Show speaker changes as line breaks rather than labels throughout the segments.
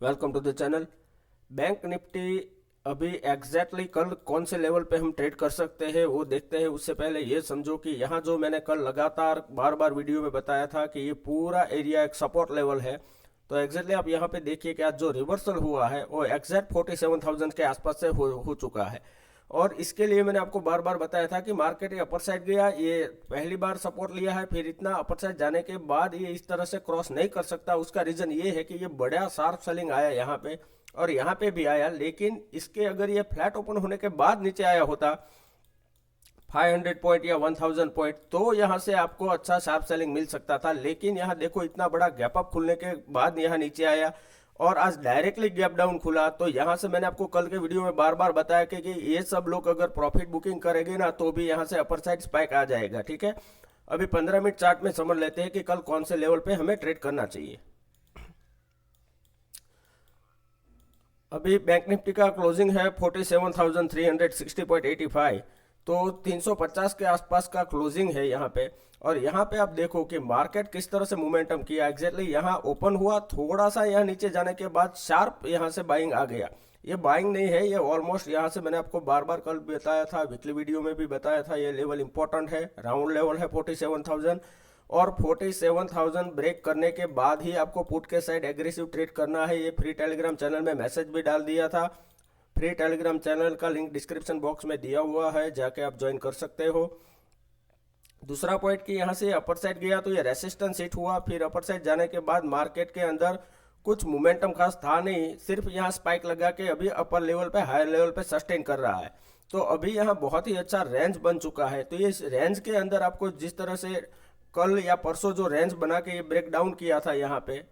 Welcome to the channel. Bank nifty अभी exactly कल कौन से लेवल पे हम ट्रेड कर सकते हैं वो देखते हैं। उससे पहले ये समझो कि यहाँ जो मैंने कल लगातार बार बार वीडियो में बताया था कि ये पूरा एरिया एक सपोर्ट लेवल है। तो एग्जैक्टली आप यहाँ पे देखिए कि आज जो रिवर्सल हुआ है वो एग्जैक्ट 47,000 के आसपास से हो चुका है। और इसके लिए मैंने आपको बार बार बताया था कि मार्केट ये अपर साइड गया, ये पहली बार सपोर्ट लिया है, फिर इतना अपर साइड जाने के बाद ये इस तरह से क्रॉस नहीं कर सकता। उसका रीजन ये है कि ये बड़ा शार्प सेलिंग आया यहाँ पे और यहाँ पे भी आया, लेकिन इसके अगर ये फ्लैट ओपन होने के बाद नीचे आया होता 500 पॉइंट या 1000 पॉइंट तो यहाँ से आपको अच्छा शार्प सेलिंग मिल सकता था। लेकिन यहाँ देखो इतना बड़ा गैप अप खुलने के बाद यहाँ नीचे आया और आज डायरेक्टली गैप डाउन खुला। तो यहाँ से मैंने आपको कल के वीडियो में बार बार बताया कि ये सब लोग अगर प्रॉफिट बुकिंग करेंगे ना तो भी यहाँ से अपर साइड स्पाइक आ जाएगा। ठीक है, अभी 15 मिनट चार्ट में समझ लेते हैं कि कल कौन से लेवल पे हमें ट्रेड करना चाहिए। अभी बैंक निफ्टी का क्लोजिंग है 47,360.85, तो 350 के आसपास का क्लोजिंग है यहाँ पे। और यहाँ पे आप देखो कि मार्केट किस तरह से मोमेंटम किया। एग्जैक्टली यहाँ ओपन हुआ, थोड़ा सा यहाँ नीचे जाने के बाद शार्प यहाँ से बाइंग आ गया। ये बाइंग नहीं है, ये ऑलमोस्ट यहाँ से मैंने आपको बार बार कल बताया था, वीकली वीडियो में भी बताया था, ये लेवल इंपॉर्टेंट है, राउंड लेवल है 47,000। और 47,000 ब्रेक करने के बाद ही आपको पुट के साइड एग्रेसिव ट्रेड करना है। ये फ्री टेलीग्राम चैनल में मैसेज भी डाल दिया था। फ्री टेलीग्राम चैनल का लिंक डिस्क्रिप्शन बॉक्स में दिया हुआ है, जाके आप ज्वाइन कर सकते हो। दूसरा पॉइंट कि यहाँ से अपर साइड गया तो ये रेसिस्टेंस हिट हुआ, फिर अपर साइड जाने के बाद मार्केट के अंदर कुछ मोमेंटम खास था नहीं, सिर्फ यहाँ स्पाइक लगा के अभी अपर लेवल पे हायर लेवल पे सस्टेन कर रहा है। तो अभी यहाँ बहुत ही अच्छा रेंज बन चुका है। तो ये रेंज के अंदर आपको जिस तरह से कल या परसों जो रेंज बना के ये ब्रेक डाउन किया था, यहाँ पे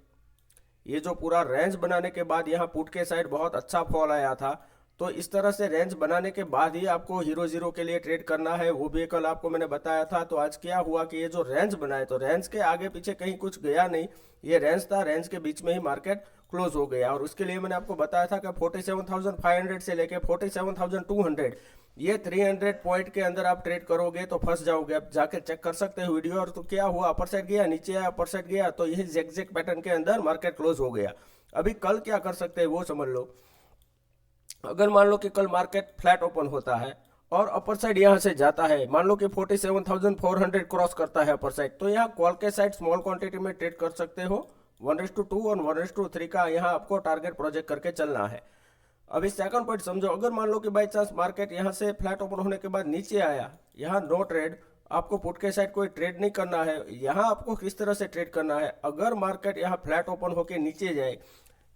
ये जो पूरा रेंज बनाने के बाद यहाँ पुट के साइड बहुत अच्छा फॉल आया था। तो इस तरह से रेंज बनाने के बाद ही आपको हीरो जीरो के लिए ट्रेड करना है, वो भी कल आपको मैंने बताया था। तो आज क्या हुआ कि ये जो रेंज बनाए तो रेंज के आगे पीछे कहीं कुछ गया नहीं, ये रेंज था, रेंज के बीच में ही मार्केट क्लोज हो गया। और उसके लिए मैंने आपको बताया था कि 47,500 से लेके 47,200 ये 300 पॉइंट के अंदर आप ट्रेड करोगे तो फंस जाओगे। आप जाके चेक कर सकते हो वीडियो। और तो क्या हुआ, अपर साइड गया, नीचे आया, अपर साइड गया, तो यही जैक पैटर्न के अंदर मार्केट क्लोज हो गया। अभी कल क्या कर सकते हैं वो समझ लो। अगर मान लो कि कल मार्केट फ्लैट ओपन होता है और अपर साइड यहाँ से जाता है, मान लो कि 47,400 क्रॉस करता है अपर साइड, तो यहाँ कॉल के साइड स्मॉल क्वांटिटी में ट्रेड कर सकते हो। 1:2 और 1:3 का यहाँ आपको टारगेट प्रोजेक्ट करके चलना है। अभी सेकंड पॉइंट समझो, अगर मान लो कि बाई चांस मार्केट यहाँ से फ्लैट ओपन होने के बाद नीचे आया, यहाँ नो ट्रेड, आपको पुट के साइड कोई ट्रेड नहीं करना है। यहाँ आपको किस तरह से ट्रेड करना है, अगर मार्केट यहाँ फ्लैट ओपन होके नीचे जाए,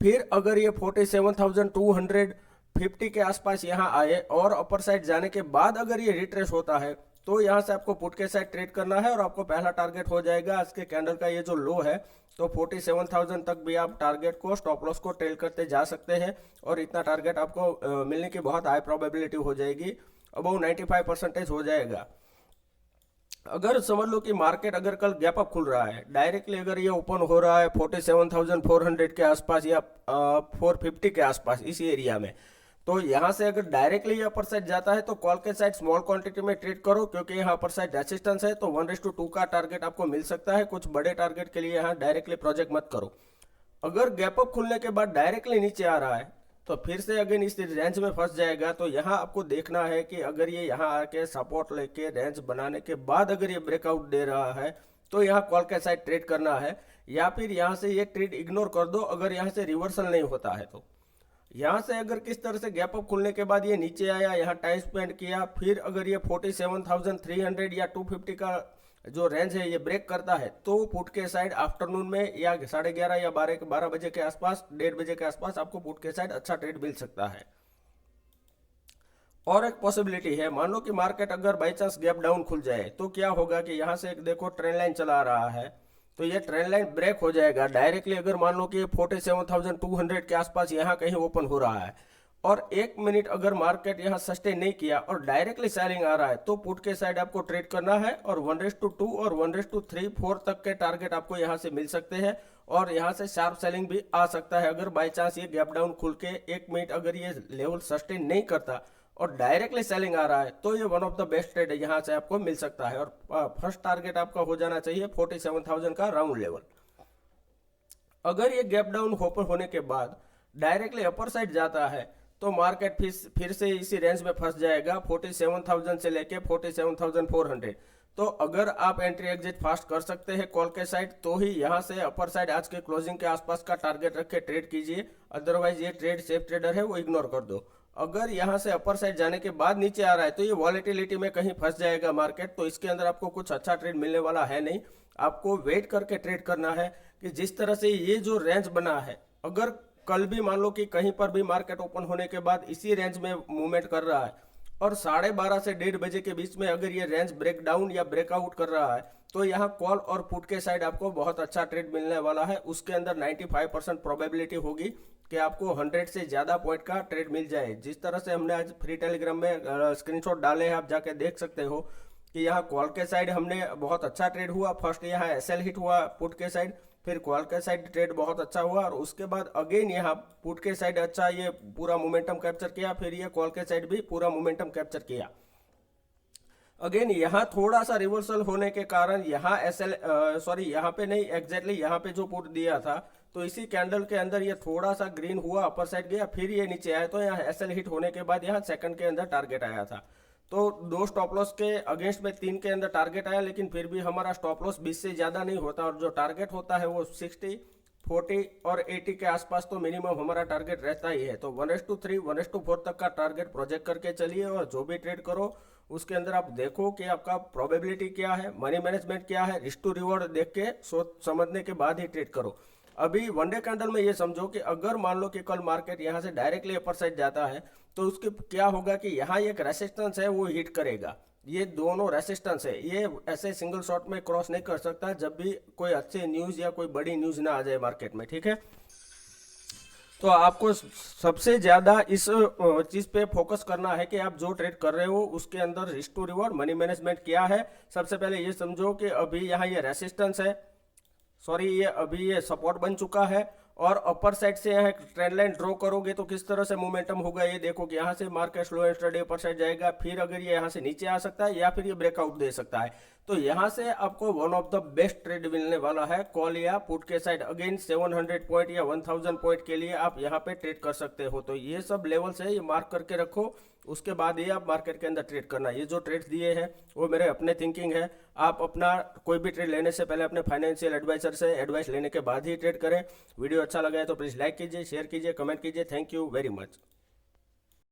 फिर अगर ये 47,250 के आसपास यहाँ आए और अपर साइड जाने के बाद अगर ये रिट्रेस होता है तो यहाँ से आपको पुट के साइड ट्रेड करना है और आपको पहला टारगेट हो जाएगा आज के कैंडल का ये जो लो है। तो 47,000 तक भी आप टारगेट को, स्टॉप लॉस को ट्रेल करते जा सकते हैं और इतना टारगेट आपको मिलने की बहुत हाई प्रोबेबिलिटी हो जाएगी, अबव 95% हो जाएगा। अगर समझ लो कि मार्केट अगर कल गैप अप खुल रहा है, डायरेक्टली अगर ये ओपन हो रहा है 47,400 के आसपास या 450 के आसपास इस एरिया में, तो यहाँ से अगर डायरेक्टली ये अपर साइड जाता है तो कॉल के साइड स्मॉल क्वांटिटी में ट्रेड करो, क्योंकि यहाँ अपर साइड रेसिस्टेंस है। तो 1:2 का टारगेट आपको मिल सकता है। कुछ बड़े टारगेट के लिए यहाँ डायरेक्टली प्रोजेक्ट मत करो। अगर गैप अप खुलने के बाद डायरेक्टली नीचे आ रहा है तो फिर से अगेन इस रेंज में फंस जाएगा। तो यहाँ आपको देखना है कि अगर ये यहाँ आके सपोर्ट लेके रेंज बनाने के बाद अगर ये ब्रेकआउट दे रहा है तो यहाँ कॉल के साइड ट्रेड करना है, या फिर यहाँ से ये ट्रेड इग्नोर कर दो अगर यहाँ से रिवर्सल नहीं होता है। तो यहाँ से अगर किस तरह से गैप अप खुलने के बाद ये नीचे आया, यहाँ टाइम स्पेंड किया, फिर अगर ये 47,300 या 250 का जो रेंज है ये ब्रेक करता है तो पुट के साइड आफ्टरनून में या 11:30 या 12 बजे के आसपास, 1:30 बजे के आसपास आपको पुट के साइड अच्छा ट्रेड मिल सकता है। और एक पॉसिबिलिटी है, मान लो कि मार्केट अगर बाई चांस गैप डाउन खुल जाए तो क्या होगा कि यहाँ से एक देखो ट्रेंड लाइन चला रहा है, तो ये ट्रेंड लाइन ब्रेक हो जाएगा डायरेक्टली। अगर मान लो कि 47,200 के आसपास यहाँ कहीं ओपन हो रहा है और 1 मिनट अगर मार्केट यहाँ सस्टेन नहीं किया और डायरेक्टली सेलिंग आ रहा है तो पुट के साइड आपको ट्रेड करना है और 1:2 और 1:3-4 तक के टारगेट आपको यहाँ से मिल सकते हैं और यहाँ से शार्प सेलिंग भी आ सकता है। अगर बाई चांस ये गैप डाउन खुल के 1 मिनट अगर ये लेवल सस्टेन नहीं करता और डायरेक्टली सेलिंग आ रहा है तो ये one of the best trade है, यहाँ से आपको मिल सकता है। और फर्स्ट टारगेट आपका हो जाना चाहिए 47,000 का राउंड लेवल। अगर ये गैप डाउन ओपन होने के बाद डायरेक्टली अपर साइड जाता है तो मार्केट फिर से इसी रेंज में फंस जाएगा 47,000 से लेके 47,400। तो अगर आप एंट्री एग्जिट फास्ट कर सकते हैं कॉल के साइड तो ही यहाँ से अपर साइड आज के क्लोजिंग के आसपास का टारगेट रख के ट्रेड कीजिए, अदरवाइज ये ट्रेड सेफ ट्रेडर है वो इग्नोर कर दो। अगर यहाँ से अपर साइड जाने के बाद नीचे आ रहा है तो ये वॉलेटिलिटी में कहीं फंस जाएगा मार्केट, तो इसके अंदर आपको कुछ अच्छा ट्रेड मिलने वाला है नहीं। आपको वेट करके ट्रेड करना है कि जिस तरह से ये जो रेंज बना है, अगर कल भी मान लो कि कहीं पर भी मार्केट ओपन होने के बाद इसी रेंज में मूवमेंट कर रहा है और 12:30 से 1:30 बजे के बीच में अगर ये रेंज ब्रेक डाउन या ब्रेकआउट कर रहा है तो यहाँ कॉल और पुट के साइड आपको बहुत अच्छा ट्रेड मिलने वाला है। उसके अंदर 95% प्रोबेबिलिटी होगी कि आपको 100 से ज़्यादा पॉइंट का ट्रेड मिल जाए। जिस तरह से हमने आज फ्री टेलीग्राम में स्क्रीनशॉट डाले हैं, आप जाके देख सकते हो कि यहाँ कॉल के साइड हमने बहुत अच्छा ट्रेड हुआ। फर्स्ट यहाँ एसएल हिट हुआ पुट के साइड, फिर कॉल के साइड ट्रेड बहुत अच्छा हुआ और उसके बाद अगेन यहाँ पुट के साइड अच्छा ये पूरा मोमेंटम कैप्चर किया, फिर ये कॉल के साइड भी पूरा मोमेंटम कैप्चर किया। अगेन यहाँ थोड़ा सा रिवर्सल होने के कारण यहाँ यहाँ पे नहीं, एग्जैक्टली यहाँ पे जो पुट दिया था तो इसी कैंडल के अंदर ये थोड़ा सा ग्रीन हुआ, अपर साइड गया, फिर ये नीचे आया। तो यहाँ एसएल हिट होने के बाद यहाँ सेकंड के अंदर टारगेट आया था। तो 2 स्टॉप लॉस के अगेंस्ट में 3 के अंदर टारगेट आया, लेकिन फिर भी हमारा स्टॉप लॉस 20 से ज़्यादा नहीं होता और जो टारगेट होता है वो 60, 40 और 80 के आसपास तो मिनिमम हमारा टारगेट रहता ही है। तो 1:3, 1:4 तक का टारगेट प्रोजेक्ट करके चलिए और जो भी ट्रेड करो उसके अंदर आप देखो कि आपका प्रोबेबिलिटी क्या है, मनी मैनेजमेंट क्या है, रिस्क टू रिवॉर्ड देख के सोच समझने के बाद ही ट्रेड करो। अभी वनडे कैंडल में ये समझो कि अगर मान लो कि कल मार्केट यहाँ से डायरेक्टली अपर साइड जाता है तो उसके क्या होगा कि यहाँ एक रेसिस्टेंस है वो हिट करेगा। ये दोनों रेसिस्टेंस है, ये ऐसे सिंगल शॉट में क्रॉस नहीं कर सकता जब भी कोई अच्छी न्यूज़ या कोई बड़ी न्यूज़ ना आ जाए मार्केट में, ठीक है। तो आपको सबसे ज़्यादा इस चीज़ पे फोकस करना है कि आप जो ट्रेड कर रहे हो उसके अंदर risk to reward money management क्या है। सबसे पहले ये समझो कि अभी यहाँ ये रेसिस्टेंस है, ये अभी ये सपोर्ट बन चुका है और अपर साइड से यहाँ ट्रेंड लाइन ड्रॉ करोगे तो किस तरह से मोमेंटम होगा ये देखो कि यहाँ से market slow and study upper side जाएगा, फिर अगर ये यहाँ से नीचे आ सकता है या फिर ये ब्रेकआउट दे सकता है। तो यहाँ से आपको one of the best trade मिलने वाला है कॉल या पुट के साइड। अगेन 700 पॉइंट या 1000 पॉइंट के लिए आप यहाँ पे ट्रेड कर सकते हो। तो ये सब लेवल्स है, ये मार्क करके रखो, उसके बाद ये आप मार्केट के अंदर ट्रेड करना। ये जो ट्रेड्स दिए हैं वो मेरे अपने थिंकिंग है, आप अपना कोई भी ट्रेड लेने से पहले अपने फाइनेंशियल एडवाइजर से एडवाइस लेने के बाद ही ट्रेड करें। वीडियो अच्छा लगा है तो प्लीज़ लाइक कीजिए, शेयर कीजिए, कमेंट कीजिए। Thank you very much.